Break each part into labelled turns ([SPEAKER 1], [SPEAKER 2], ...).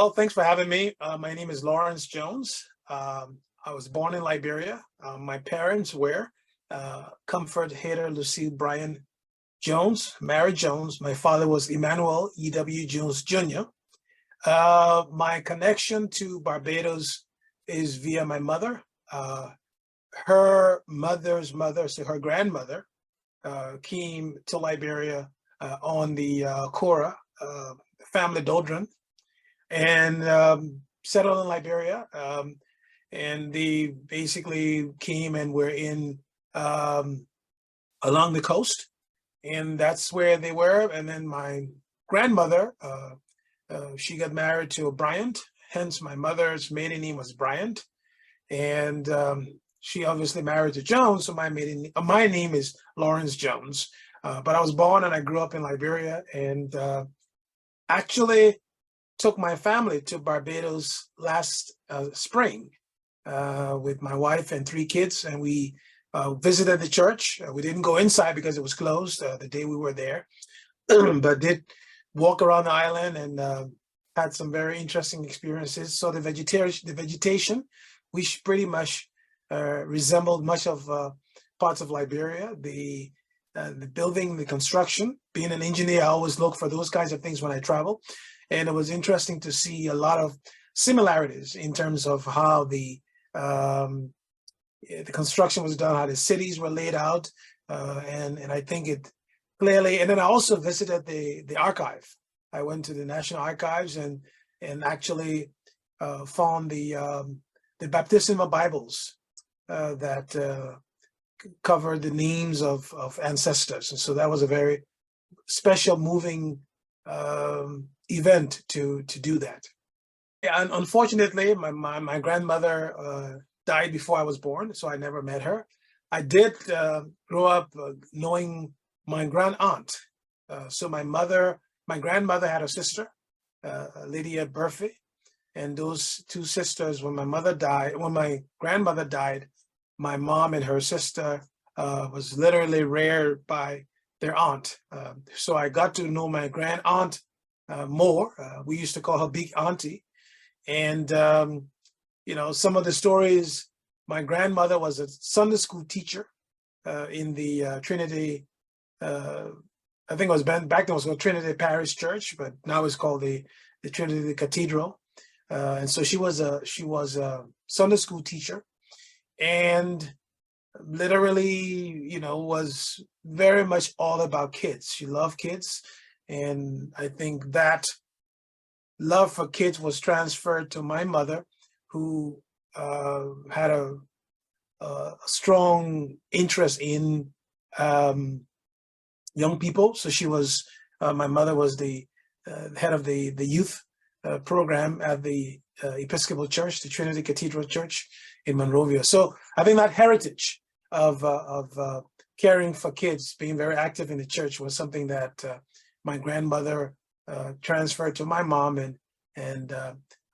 [SPEAKER 1] Oh, thanks for having me. My name is Laurence Jones. I was born in Liberia. My parents were Comfort Hader Lucille Bryan Jones, Mary Jones. My father was Emmanuel E.W. Jones Jr. My connection to Barbados is via my mother. Her mother's mother, so her grandmother, came to Liberia on the Cora, family Doldron, and settled in Liberia. And they basically came and were in along the coast, and that's where they were. And then my grandmother, she got married to a Bryant, hence my mother's maiden name was Bryant, and she obviously married to Jones, so my name is Laurence Jones. But I was born and I grew up in Liberia, and actually took my family to Barbados last spring with my wife and 3 kids, and we visited the church. We didn't go inside because it was closed the day we were there, but did walk around the island and had some very interesting experiences. So the vegetation, which pretty much resembled much of parts of Liberia. The building, the construction. Being an engineer, I always look for those kinds of things when I travel. And it was interesting to see a lot of similarities in terms of how the construction was done, how the cities were laid out, and I think it clearly. And then I also visited the archive. I went to the National Archives and actually found the baptismal Bibles that covered the names of ancestors, and so that was a very special, moving event to do that. And unfortunately, my grandmother died before I was born, so I never met her. I did grow up knowing my grand aunt. So my grandmother had a sister, Lydia Burfey, and those two sisters, when my grandmother died, my mom and her sister was literally reared by their aunt. So I got to know my grand aunt more. We used to call her Big Auntie. And, some of the stories, my grandmother was a Sunday school teacher in the Trinity, I think it was back then it was called Trinity Parish Church, but now it's called the Trinity Cathedral. And so she was a Sunday school teacher, and literally, was very much all about kids. She loved kids. And I think that love for kids was transferred to my mother, who had a strong interest in young people. So my mother was the head of the youth program at the Episcopal Church, the Trinity Cathedral Church in Monrovia. So I think that heritage of caring for kids, being very active in the church, was something that my grandmother transferred to my mom, and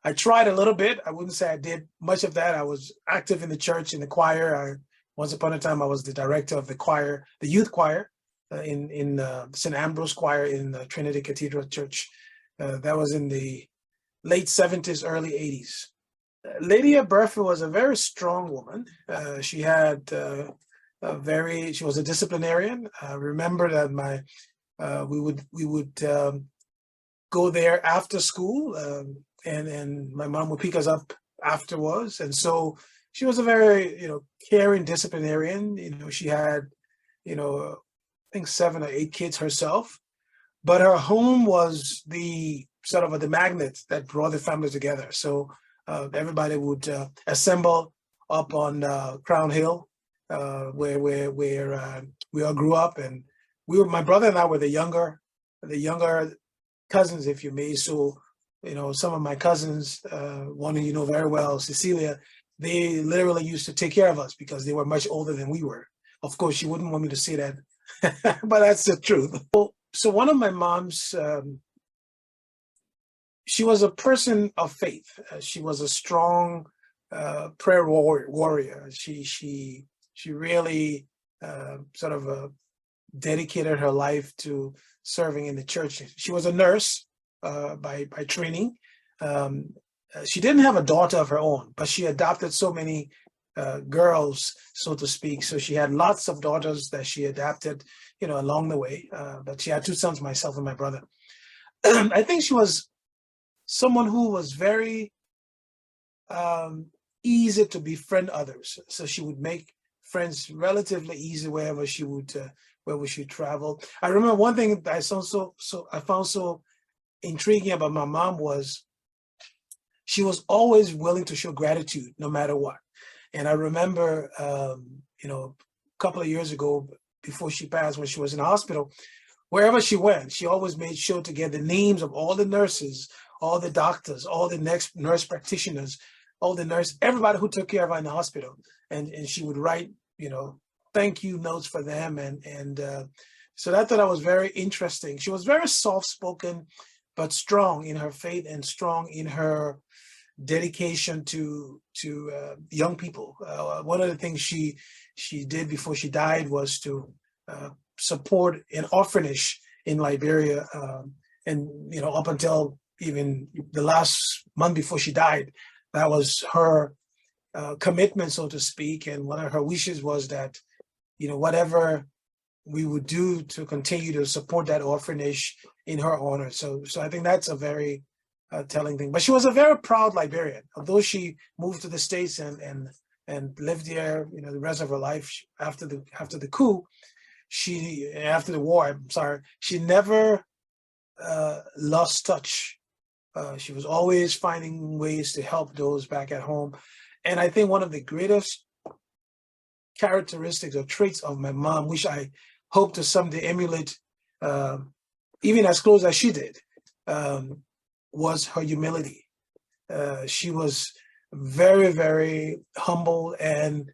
[SPEAKER 1] I tried a little bit. I wouldn't say I did much of that. I was active in the church, in the choir. Once upon a time, I was the director of the choir, the youth choir in St. Ambrose Choir in Trinity Cathedral Church. That was in the late 70s, early 80s. Lydia Burford was a very strong woman. She had she was a disciplinarian. I remember that we would go there after school, and my mom would pick us up afterwards. And so she was a very, caring disciplinarian. She had, I think 7 or 8 kids herself, but her home was the sort of the magnet that brought the family together. So everybody would assemble up on Crown Hill, where we all grew up, and my brother and I were the younger cousins, if you may. So, some of my cousins, one you know very well, Cecilia, they literally used to take care of us because they were much older than we were. Of course, she wouldn't want me to say that, but that's the truth. So one of my moms, she was a person of faith. She was a strong prayer warrior. She really sort of dedicated her life to serving in the church. She was a nurse by training, She didn't have a daughter of her own, but she adopted so many girls, so to speak. So she had lots of daughters that she adopted, along the way. But she had two sons, myself and my brother. I think she was someone who was very easy to befriend others. So she would make friends relatively easy wherever she traveled. I remember one thing that I found so intriguing about my mom was she was always willing to show gratitude no matter what. And I remember, a couple of years ago, before she passed, when she was in the hospital, wherever she went, she always made sure to get the names of all the nurses, all the doctors, all the next nurse practitioners, all the nurses, everybody who took care of her in the hospital. And she would write, thank you notes for them. And so I thought that was very interesting. She was very soft-spoken, but strong in her faith and strong in her dedication to young people. One of the things she did before she died was to support an orphanage in Liberia, and up until even the last month before she died, that was her commitment, so to speak. And one of her wishes was that whatever we would do to continue to support that orphanage in her honor. So I think that's a very telling thing. But she was a very proud Liberian, although she moved to the States and lived there, the rest of her life after the coup. After the war, I'm sorry, she never lost touch. She was always finding ways to help those back at home. And I think one of the greatest characteristics or traits of my mom, which I hope to someday emulate, even as close as she did, was her humility. She was very, very humble, and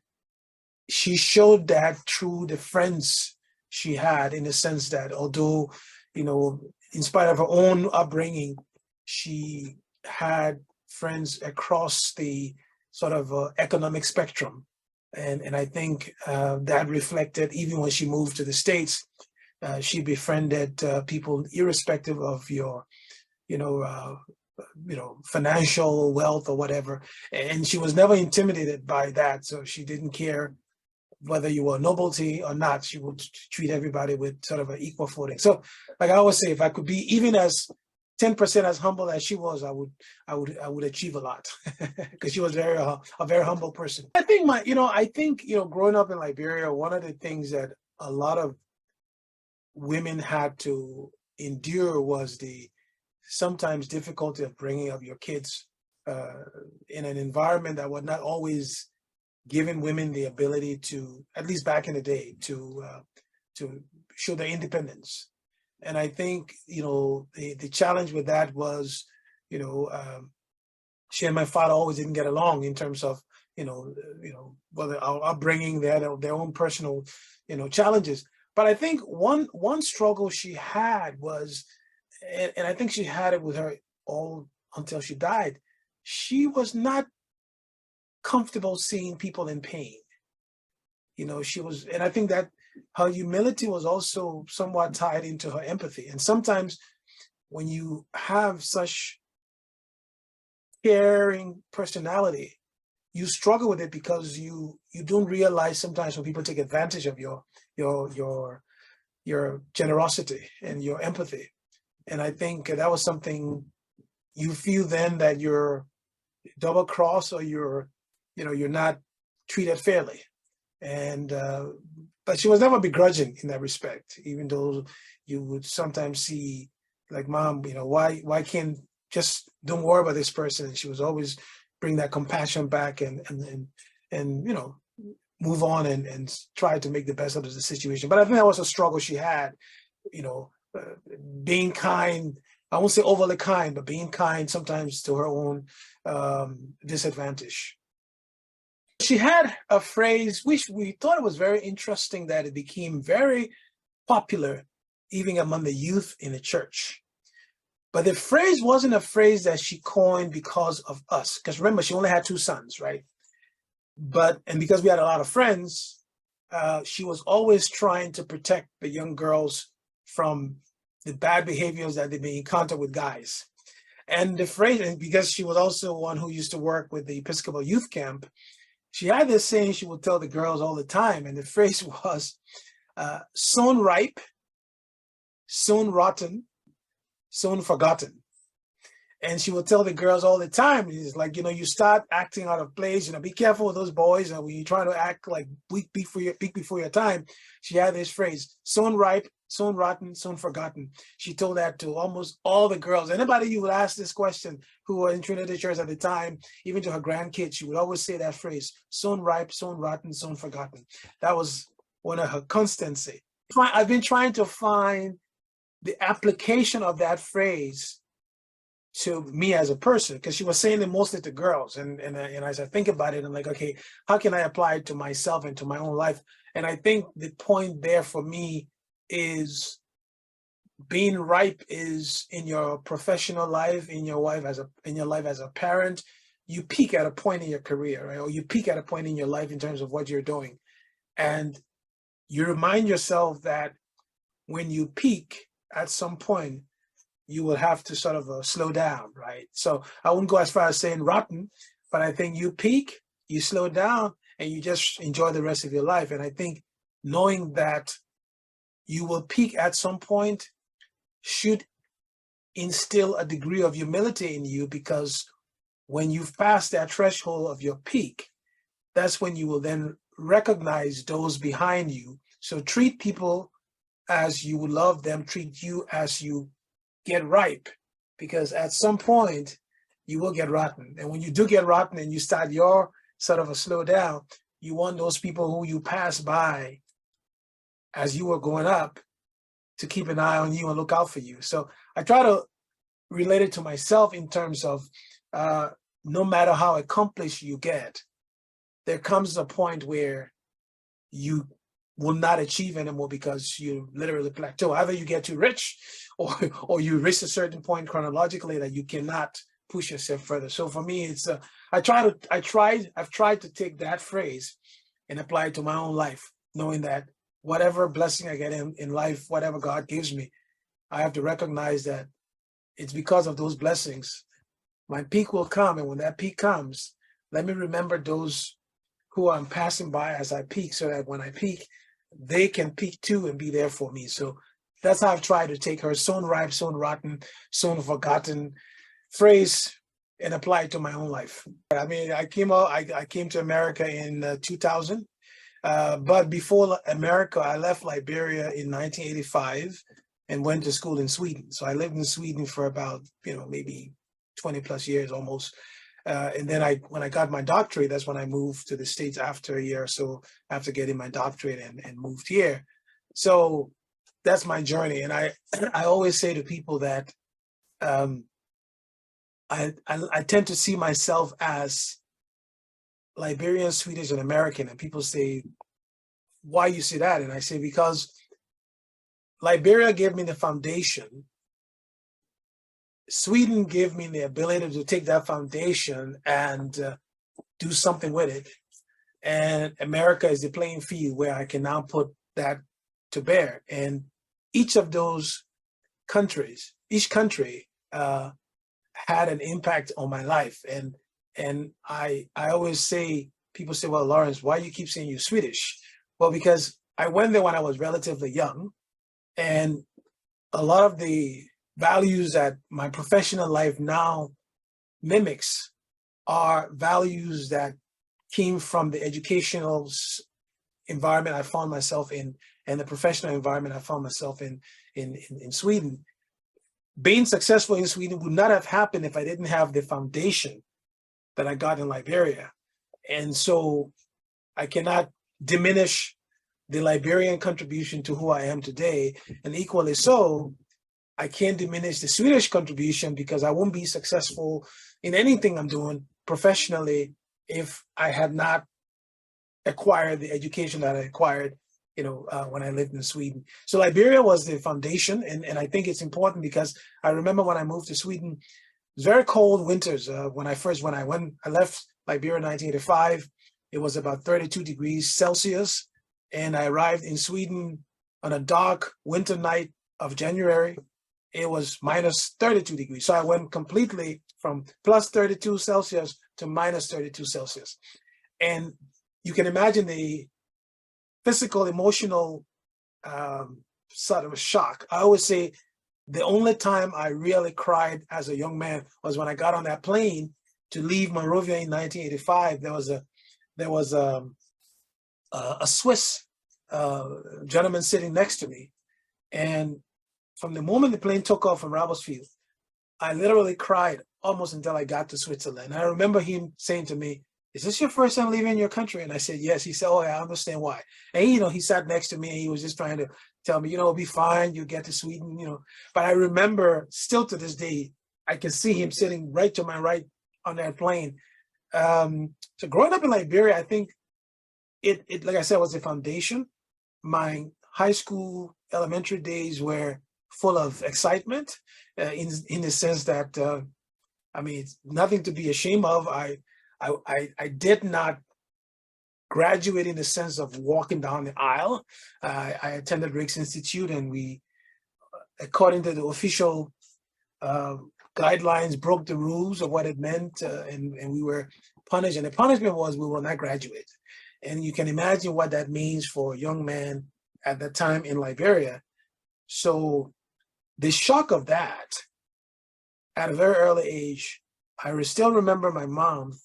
[SPEAKER 1] she showed that through the friends she had, in the sense that although, in spite of her own upbringing, she had friends across the sort of economic spectrum. And I think that reflected, even when she moved to the States, she befriended people irrespective of your, financial wealth or whatever. And she was never intimidated by that. So she didn't care whether you were nobility or not. She would treat everybody with sort of an equal footing. So, like I always say, if I could be even as 10% as humble as she was, I would achieve a lot, because she was a very humble person. I think growing up in Liberia, one of the things that a lot of women had to endure was the sometimes difficulty of bringing up your kids in an environment that was not always giving women the ability to, at least back in the day, to show their independence. And I think, the challenge with that was, she and my father always didn't get along in terms of, whether our upbringing, they had their own personal, challenges. But I think one struggle she had was, and I think she had it with her all until she died, she was not comfortable seeing people in pain. And I think that her humility was also somewhat tied into her empathy. And sometimes when you have such caring personality, you struggle with it, because you don't realize sometimes when people take advantage of your generosity and your empathy. And I think that was something you feel then, that you're double crossed, or you're not treated fairly. And but she was never begrudging in that respect, even though you would sometimes see, like, Mom, why can't just don't worry about this person? And she was always bring that compassion back and move on and try to make the best out of the situation. But I think that was a struggle she had, being kind. I won't say overly kind, but being kind sometimes to her own disadvantage. She had a phrase which we thought it was very interesting, that it became very popular even among the youth in the church. But the phrase wasn't a phrase that she coined because of us, because remember, she only had two sons, right? And because we had a lot of friends, she was always trying to protect the young girls from the bad behaviors that they may encounter with guys. And the phrase, and because she was also one who used to work with the Episcopal Youth Camp, she had this saying she would tell the girls all the time. And the phrase was, soon ripe, soon rotten, soon forgotten. And she would tell the girls all the time, it's like, you start acting out of place, be careful with those boys. And when you try to act like weak before your time, she had this phrase, soon ripe, soon rotten, soon forgotten. She told that to almost all the girls. Anybody you would ask this question who were in Trinity Church at the time, even to her grandkids, she would always say that phrase, soon ripe, soon rotten, soon forgotten. That was one of her constancy. I've been trying to find the application of that phrase to me as a person, because she was saying it mostly to girls. And as I think about it, I'm like, okay, how can I apply it to myself and to my own life? And I think the point there for me is being ripe is in your professional life, in your life as a parent. You peak at a point in your career, right? Or you peak at a point in your life in terms of what you're doing. And you remind yourself that when you peak at some point, you will have to sort of slow down, right? So I wouldn't go as far as saying rotten, but I think you peak, you slow down, and you just enjoy the rest of your life. And I think knowing that you will peak at some point should instill a degree of humility in you, because when you've passed that threshold of your peak, that's when you will then recognize those behind you. So treat people as you would love them, treat you as you get ripe, because at some point you will get rotten. And when you do get rotten and you start your sort of a slow down, you want those people who you pass by as you were going up to keep an eye on you and look out for you. So I try to relate it to myself in terms of no matter how accomplished you get, there comes a point where you will not achieve anymore because you literally plateau. Either you get too rich or you reach a certain point chronologically that you cannot push yourself further. So for me, it's I've tried to take that phrase and apply it to my own life, knowing that whatever blessing I get in life, whatever God gives me, I have to recognize that it's because of those blessings. My peak will come, and when that peak comes, let me remember those who I'm passing by as I peak, so that when I peak, they can peak too and be there for me. So that's how I've tried to take her soon ripe, soon rotten, soon forgotten phrase and apply it to my own life. I mean, I came to America in 2000, but before America, I left Liberia in 1985 and went to school in Sweden. So I lived in Sweden for about, maybe 20 plus years almost. And then when I got my doctorate, that's when I moved to the States after a year or so after getting my doctorate and moved here. So that's my journey. And I always say to people that I tend to see myself as Liberian, Swedish, and American. And people say, why you say that? And I say, because Liberia gave me the foundation. Sweden gave me the ability to take that foundation and do something with it. And America is the playing field where I can now put that to bear. And each of those countries, each country had an impact on my life. And I always say, people say, well, Laurence, why do you keep saying you're Swedish? Well, because I went there when I was relatively young, and a lot of the values that my professional life now mimics are values that came from the educational environment I found myself in and the professional environment I found myself in Sweden. Being successful in Sweden would not have happened if I didn't have the foundation that I got in Liberia. And so I cannot diminish the Liberian contribution to who I am today. And equally so, I can't diminish the Swedish contribution, because I won't be successful in anything I'm doing professionally if I had not acquired the education that I acquired, when I lived in Sweden. So Liberia was the foundation, and I think it's important because I remember when I moved to Sweden, it was very cold winters. When I left Liberia in 1985, it was about 32 degrees Celsius, and I arrived in Sweden on a dark winter night of January. it was minus 32 degrees. So I went completely from plus 32 Celsius to minus 32 Celsius. And you can imagine the physical, emotional sort of a shock. I always say the only time I really cried as a young man was when I got on that plane to leave Monrovia in 1985. There was a Swiss gentleman sitting next to me, and from the moment the plane took off from Field, I literally cried almost until I got to Switzerland. I remember him saying to me, "Is this your first time leaving your country?" And I said, "Yes." He said, "Oh, yeah, I understand why." And, he sat next to me and he was just trying to tell me, it'll be fine. You'll get to Sweden, But I remember still to this day, I can see him sitting right to my right on that plane. So growing up in Liberia, I think it like I said, was a foundation. My high school, elementary days were full of excitement in the sense that, it's nothing to be ashamed of. I did not graduate in the sense of walking down the aisle. I attended Rick's Institute, and we, according to the official guidelines, broke the rules of what it meant, and we were punished. And the punishment was we will not graduate. And you can imagine what that means for a young man at that time in Liberia. So the shock of that at a very early age, I still remember my mom,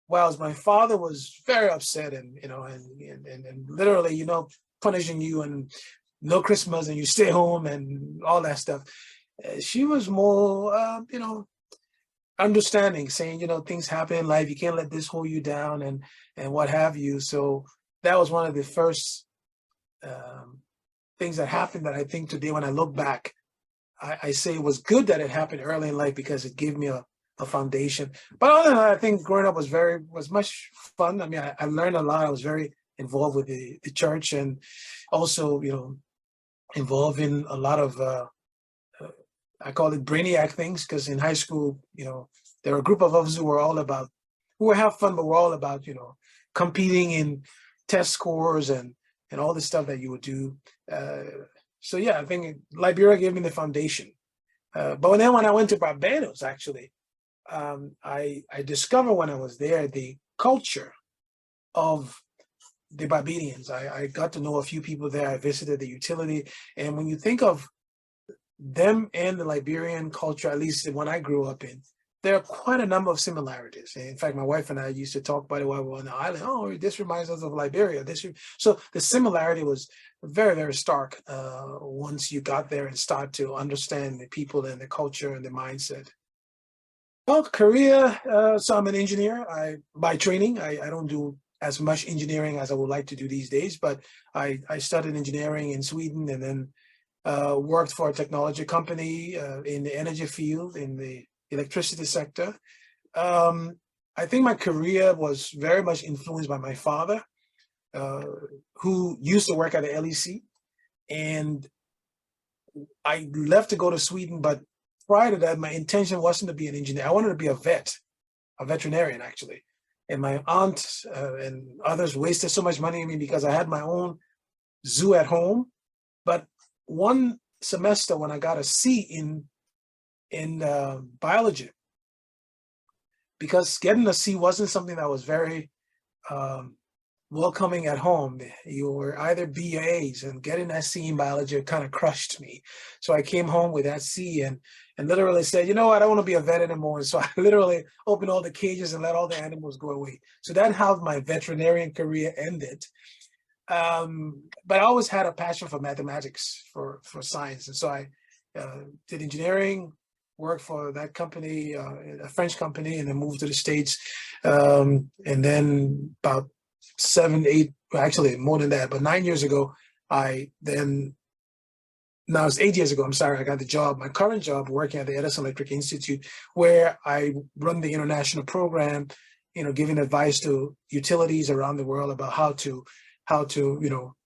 [SPEAKER 1] whilst my father was very upset and literally, punishing you and no Christmas and you stay home and all that stuff. She was more, understanding, saying, things happen in life. You can't let this hold you down and what have you. So that was one of the first things that happened that I think today, when I look back, I say it was good that it happened early in life because it gave me a foundation. But other than that, I think growing up was much fun. I learned a lot. I was very involved with the church, and also, involved in a lot of, I call it brainiac things, because in high school, there were a group of us who were have fun, but we're all about, competing in test scores and all the stuff that you would do. So yeah, I think Liberia gave me the foundation. But then when I went to Barbados, actually, I discovered when I was there the culture of the Barbadians. I got to know a few people there. I visited the utility, and when you think of them and the Liberian culture, at least the one I grew up in, there are quite a number of similarities. In fact, my wife and I used to talk about it while we were on the island. Oh, this reminds us of Liberia. So the similarity was very, very stark once you got there and start to understand the people and the culture and the mindset. Well, career, so I'm an engineer. By training, I don't do as much engineering as I would like to do these days, but I studied engineering in Sweden, and then worked for a technology company in the energy field, in the electricity sector. I think my career was very much influenced by my father, who used to work at the LEC. And I left to go to Sweden, but prior to that, my intention wasn't to be an engineer. I wanted to be a veterinarian, actually. And my aunt and others wasted so much money on me because I had my own zoo at home. But one semester when I got a C in biology, because getting a C wasn't something that was very welcoming at home. You were either B or A's, and getting that C in biology kind of crushed me. So I came home with that C and literally said, I don't want to be a vet anymore. And so I literally opened all the cages and let all the animals go away. So that's how my veterinarian career ended. But I always had a passion for mathematics, for science. And so I did engineering, worked for that company, a French company, and then moved to the States. And then about 7, 8, actually more than that, but 9 years ago, now it's 8 years ago, I'm sorry, I got the job, my current job, working at the Edison Electric Institute, where I run the international program, giving advice to utilities around the world about how to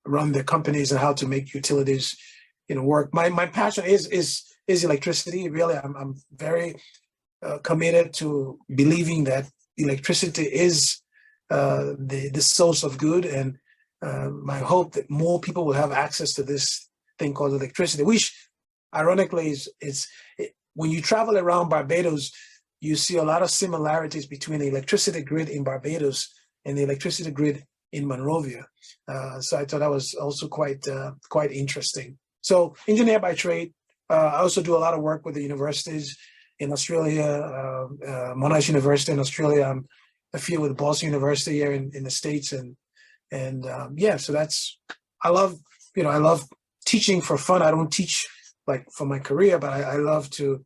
[SPEAKER 1] run their companies and how to make utilities, work. My passion is electricity. Really, I'm very committed to believing that electricity is the source of good, and my hope that more people will have access to this thing called electricity, which ironically, when you travel around Barbados, you see a lot of similarities between the electricity grid in Barbados and the electricity grid in Monrovia. So I thought that was also quite interesting. So engineer by trade. I also do a lot of work with the universities in Australia, Monash University in Australia. I'm affiliated with Boston University here in the States, and yeah. So I love teaching for fun. I don't teach like for my career, but I love to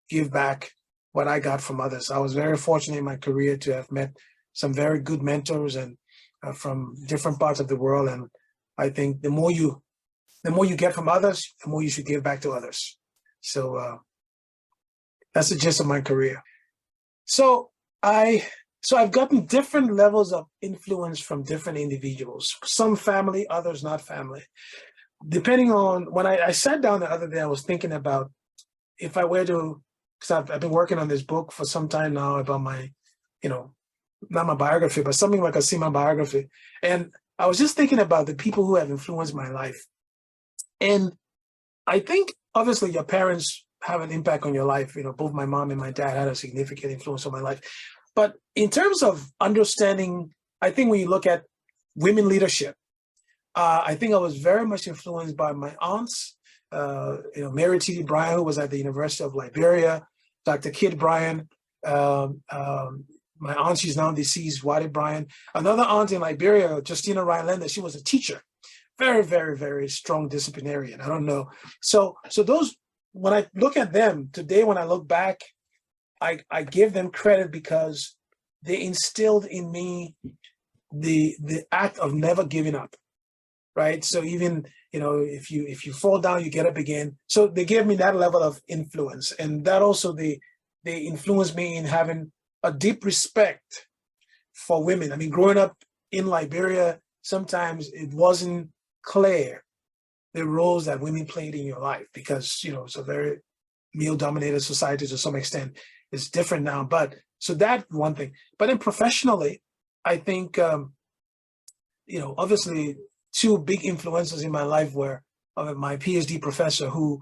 [SPEAKER 1] give back what I got from others. I was very fortunate in my career to have met some very good mentors and from different parts of the world. And I think the more you get from others, the more you should give back to others. So that's the gist of my career. So I've gotten different levels of influence from different individuals, some family, others not family. Depending on when I sat down the other day, I was thinking about if I were to, because I've been working on this book for some time now about my, not my biography, but something like a semi-biography. And I was just thinking about the people who have influenced my life. And I think obviously your parents have an impact on your life. Both my mom and my dad had a significant influence on my life. But in terms of understanding, I think when you look at women leadership, I think I was very much influenced by my aunts, Mary T.D. Bryan, who was at the University of Liberia, Dr. Kid Bryan, my aunt, she's now deceased, Waddy Bryan. Another aunt in Liberia, Justina Rhinelander, she was a teacher. Very, very, very strong disciplinarian. I don't know. So those, when I look at them today, when I look back, I give them credit because they instilled in me the act of never giving up. Right. So even, if you fall down, you get up again. So they gave me that level of influence. And that also they influenced me in having a deep respect for women. I mean, growing up in Liberia, sometimes it wasn't clear the roles that women played in your life because, it's a very male-dominated society to some extent. It's different now. But so that one thing. But then professionally, I think, obviously, two big influences in my life were my PhD professor who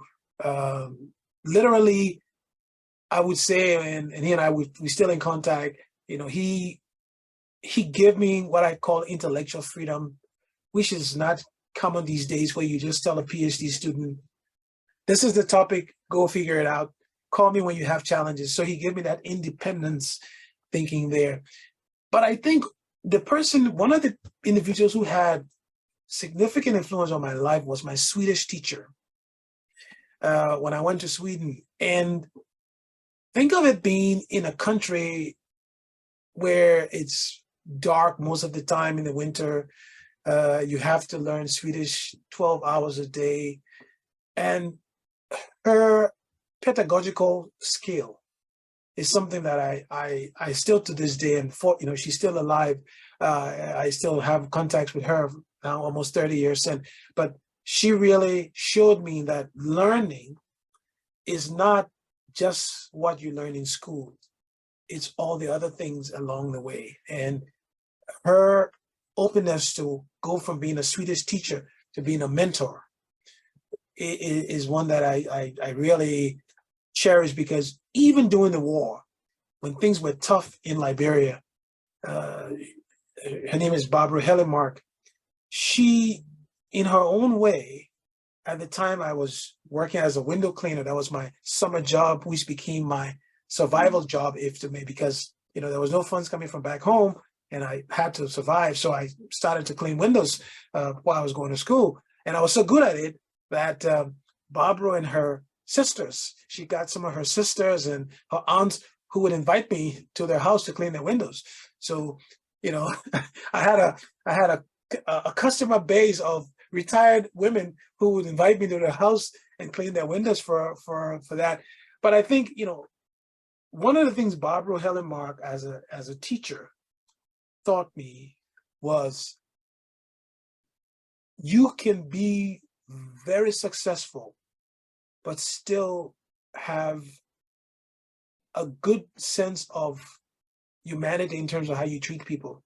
[SPEAKER 1] literally, I would say, and he and I, we still in contact, he gave me what I call intellectual freedom, which is not common these days where you just tell a PhD student, this is the topic, go figure it out. Call me when you have challenges. So he gave me that independence thinking there. But I think one of the individuals who had significant influence on my life was my Swedish teacher when I went to Sweden. And think of it being in a country where it's dark most of the time in the winter. You have to learn Swedish 12 hours a day. And her pedagogical skill is something that I still to this day, and she's still alive. I still have contacts with her now almost 30 years in, but she really showed me that learning is not just what you learn in school. It's all the other things along the way. And her openness to go from being a Swedish teacher to being a mentor is one that I really cherish, because even during the war, when things were tough in Liberia, her name is Barbara Hellemark. She, in her own way, at the time I was working as a window cleaner. That was my summer job, which became my survival job, if to me, because there was no funds coming from back home, and I had to survive. So I started to clean windows while I was going to school, and I was so good at it that Barbara and her sisters, she got some of her sisters and her aunts who would invite me to their house to clean their windows. So I had a customer base of retired women who would invite me to their house and clean their windows for that. But I think, one of the things Barbara Hellemark as a teacher taught me was you can be very successful, but still have a good sense of humanity in terms of how you treat people.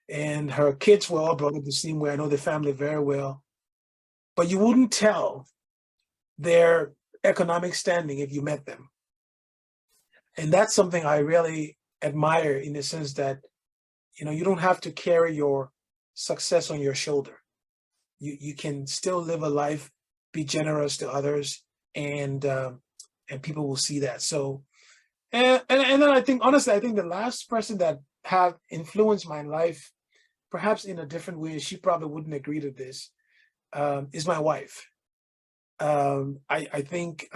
[SPEAKER 1] And her kids were all brought up the same way. I know the family very well. But you wouldn't tell their economic standing if you met them. And that's something I really admire, in the sense that, you don't have to carry your success on your shoulder. You can still live a life, be generous to others, and people will see that. So, and then I think, honestly, I think the last person that have influenced my life, perhaps in a different way, she probably wouldn't agree to this, is my wife. I think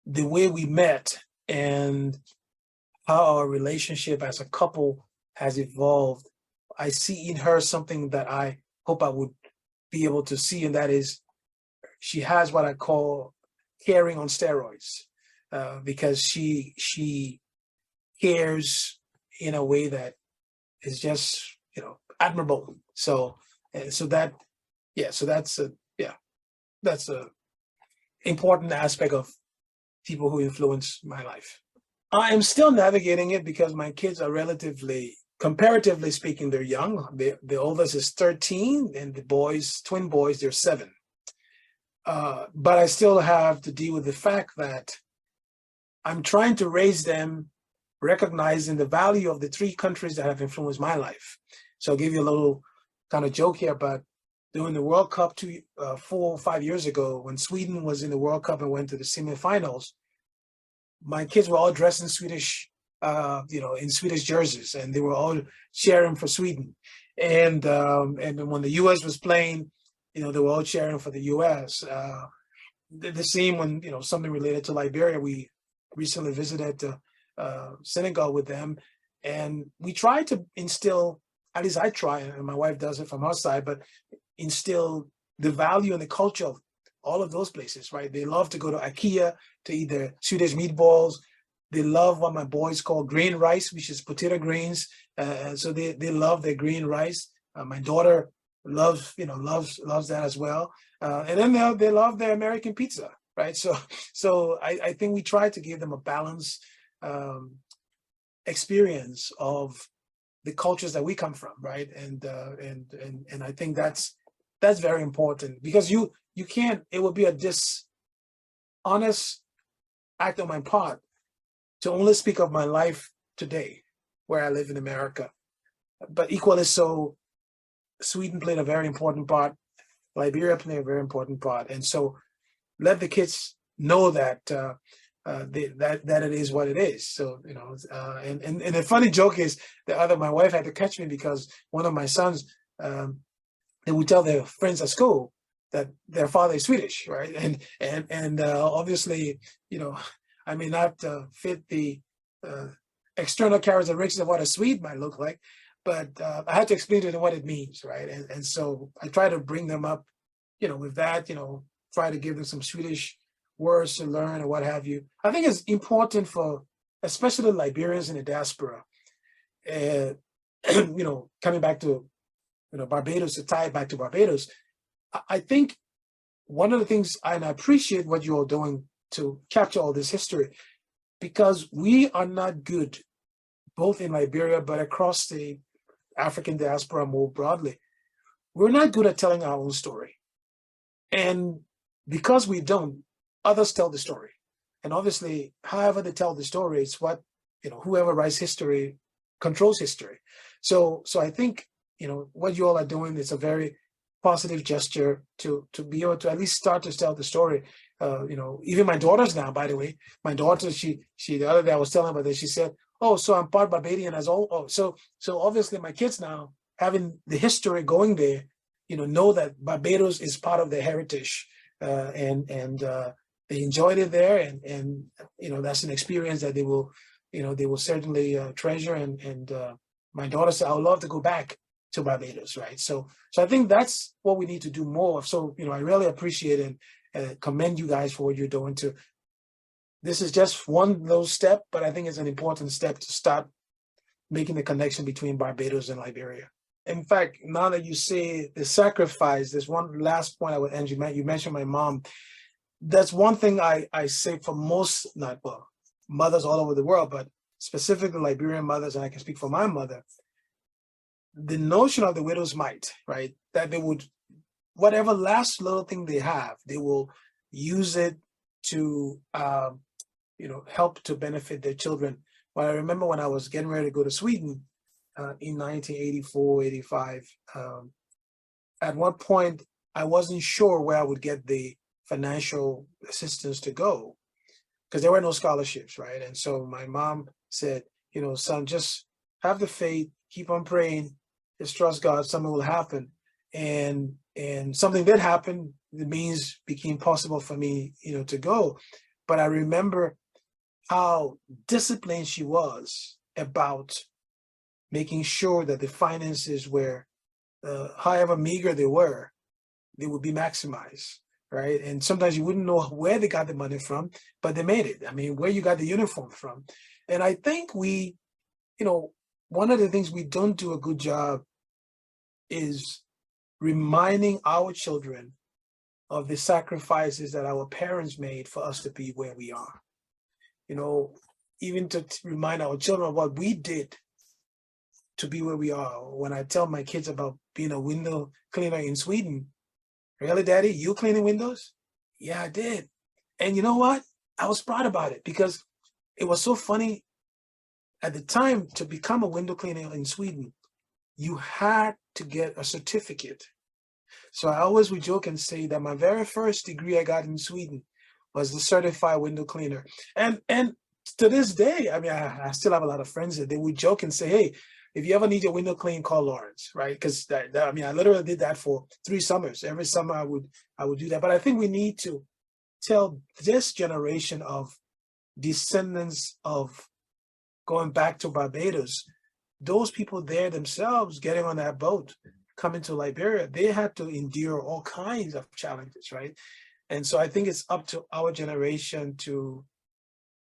[SPEAKER 1] the way we met and how our relationship as a couple has evolved, I see in her something that I hope I would be able to see, and that is, she has what I call caring on steroids, because she cares in a way that is just, admirable. So that, that's a important aspect of people who influence my life. I am still navigating it because my kids are comparatively speaking, they're young. The oldest is 13, and the twin boys, they're 7. But I still have to deal with the fact that I'm trying to raise them recognizing the value of the 3 countries that have influenced my life. So I'll give you a little kind of joke here, but during the World Cup 4 or 5 years ago, when Sweden was in the World Cup and went to the semifinals, my kids were all dressed in Swedish, in Swedish jerseys, and they were all cheering for Sweden. And when the U.S. was playing, they were all cheering for the U.S. The same when, something related to Liberia. We recently visited Senegal with them, and we try to instill, at least I try, and my wife does it from her side, but instill the value and the culture of all of those places, right? They love to go to IKEA to eat their Swedish meatballs. They love what my boys call green rice, which is potato greens. So they love their green rice. My daughter loves that as well. And then they love their American pizza, right? So I think we try to give them a balanced experience of the cultures that we come from, right? And I think that's very important, because you can't. It would be a dishonest act on my part to only speak of my life today, where I live in America. But equally so, Sweden played a very important part. Liberia played a very important part, and so let the kids know that that it is what it is. So and the funny joke is my wife had to catch me, because one of my sons, they would tell their friends at school that their father is Swedish, right? And obviously, I may not fit the external characteristics of what a Swede might look like, but I had to explain to them what it means, right? And so I try to bring them up, with that, try to give them some Swedish words to learn or what have you. I think it's important for, especially the Liberians in the diaspora, coming back to, Barbados, to tie it back to Barbados. I think one of the things, and I appreciate what you're doing to capture all this history, because we are not good, both in Liberia, but across the African diaspora more broadly. We're not good at telling our own story. And because we don't, others tell the story. And obviously, however they tell the story, it's what, whoever writes history controls history. So I think, what you all are doing is a very positive gesture to be able to at least start to tell the story. Even my daughters now, by the way, my daughter, she the other day I was telling her about this, she said, "Oh, so I'm part Barbadian as well." Oh, so obviously my kids now, having the history going there, know that Barbados is part of their heritage, and they enjoyed it there, and that's an experience that they will certainly treasure. And my daughter said, "I would love to go back to Barbados," right? So I think that's what we need to do more of. So I really appreciate and commend you guys for what you're doing too. This is just one little step, but I think it's an important step to start making the connection between Barbados and Liberia. In fact, now that you say the sacrifice, there's one last point I would end. You mentioned my mom. That's one thing I say for most, mothers all over the world, but specifically Liberian mothers, and I can speak for my mother. The notion of the widow's mite, right? That they would whatever last little thing they have, they will use it to help to benefit their children. But I remember when I was getting ready to go to Sweden in 1984, 85, at one point I wasn't sure where I would get the financial assistance to go because there were no scholarships, right? And so my mom said, son, just have the faith, keep on praying, just trust God, something will happen. And something did happen. The means became possible for me, to go. But I remember how disciplined she was about making sure that the finances were, however meager they were, they would be maximized, right? And sometimes you wouldn't know where they got the money from, but they made it. I mean, where you got the uniform from. And I think we, one of the things we don't do a good job is reminding our children of the sacrifices that our parents made for us to be where we are. Even to remind our children of what we did to be where we are. When I tell my kids about being a window cleaner in Sweden, really, Daddy, you cleaning windows? Yeah, I did. And you know what? I was proud about it because it was so funny. At the time, to become a window cleaner in Sweden, you had to get a certificate. So I always would joke and say that my very first degree I got in Sweden was the certified window cleaner. And to this day, I mean, I still have a lot of friends that they would joke and say, hey, if you ever need your window clean, call Laurence, right? Because I literally did that for 3 summers. Every summer I would do that. But I think we need to tell this generation of descendants of going back to Barbados, those people there themselves getting on that boat, coming to Liberia, they had to endure all kinds of challenges, right? And so I think it's up to our generation to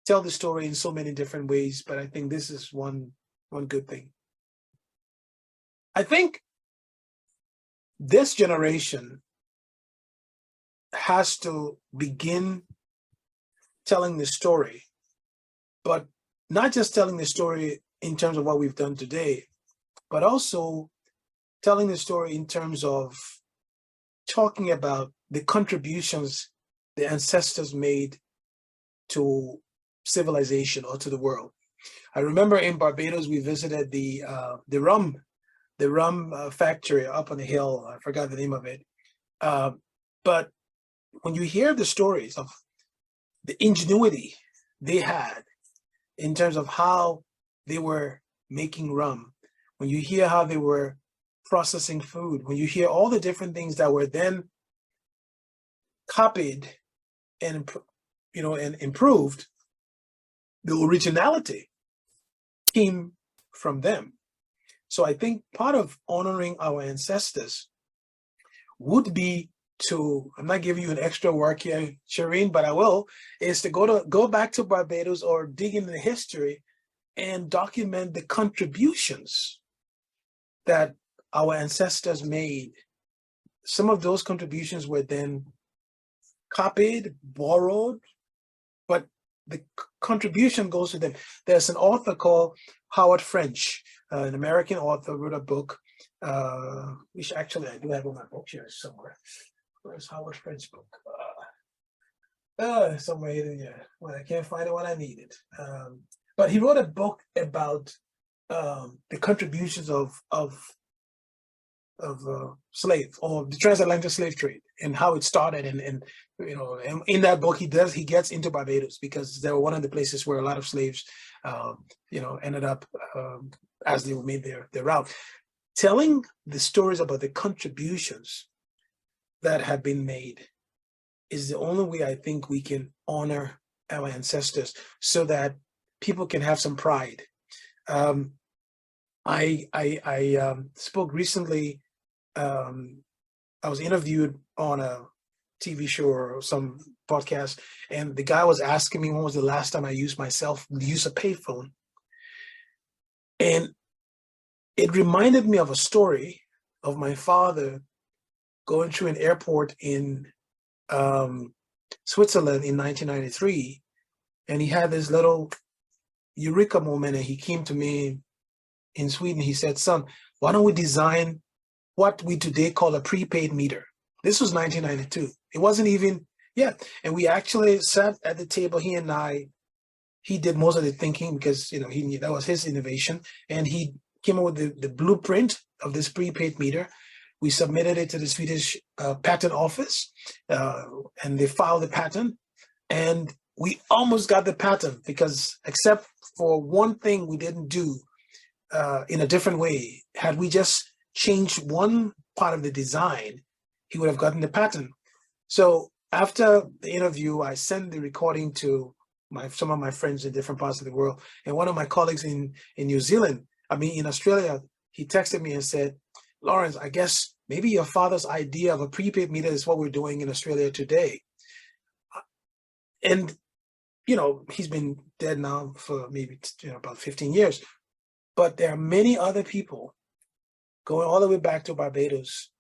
[SPEAKER 1] tell the story in so many different ways, but I think this is one good thing. I think this generation has to begin telling the story, but not just telling the story in terms of what we've done today, but also telling the story in terms of talking about the contributions the ancestors made to civilization or to the world. I remember in Barbados, we visited the rum factory up on the hill. I forgot the name of it. But when you hear the stories of the ingenuity they had in terms of how they were making rum, when you hear how they were processing food, when you hear all the different things that were then copied and improved, the originality came from them. So I think part of honoring our ancestors would be to, I'm not giving you an extra work here, Shireen, but I will, is to go back to Barbados or dig into the history and document the contributions that our ancestors made. Some of those contributions were then copied, borrowed, but the contribution goes to them. There's an author called Howard French, an American author, wrote a book, which actually I do have on my book here somewhere. Where's Howard French's book? Somewhere here. Well, I can't find it when I need it. But he wrote a book about the contributions of slave or the transatlantic slave trade and how it started, and in that book he gets into Barbados because they were one of the places where a lot of slaves ended up as they made their route. Telling the stories about the contributions that have been made is the only way I think we can honor our ancestors so that people can have some pride. I spoke recently. I was interviewed on a TV show or some podcast, and the guy was asking me when was the last time I used a payphone. And it reminded me of a story of my father going through an airport in Switzerland in 1993. And he had this little eureka moment, and he came to me in Sweden. He said, son, why don't we design what we today call a prepaid meter? This was 1992. It wasn't even, yeah. And we actually sat at the table, he and I. He did most of the thinking because, you know, he knew that was his innovation. And he came up with the blueprint of this prepaid meter. We submitted it to the Swedish patent office, and they filed the patent. And we almost got the patent because, except for one thing we didn't do in a different way, had we just changed one part of the design, he would have gotten the patent. So after the interview, I sent the recording to some of my friends in different parts of the world. And one of my colleagues in New Zealand, in Australia, he texted me and said, Laurence, I guess maybe your father's idea of a prepaid meter is what we're doing in Australia today. And, you know, he's been dead now for maybe about 15 years. But there are many other people going all the way back to Barbados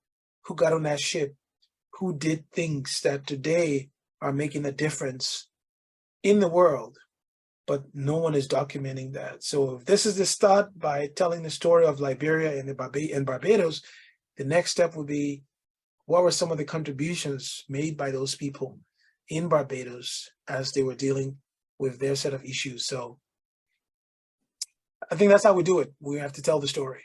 [SPEAKER 1] who got on that ship, who did things that today are making a difference in the world, but no one is documenting that. So if this is the start by telling the story of Liberia and Barbados, the next step would be, what were some of the contributions made by those people in Barbados as they were dealing with their set of issues? So I think that's how we do it. We have to tell the story.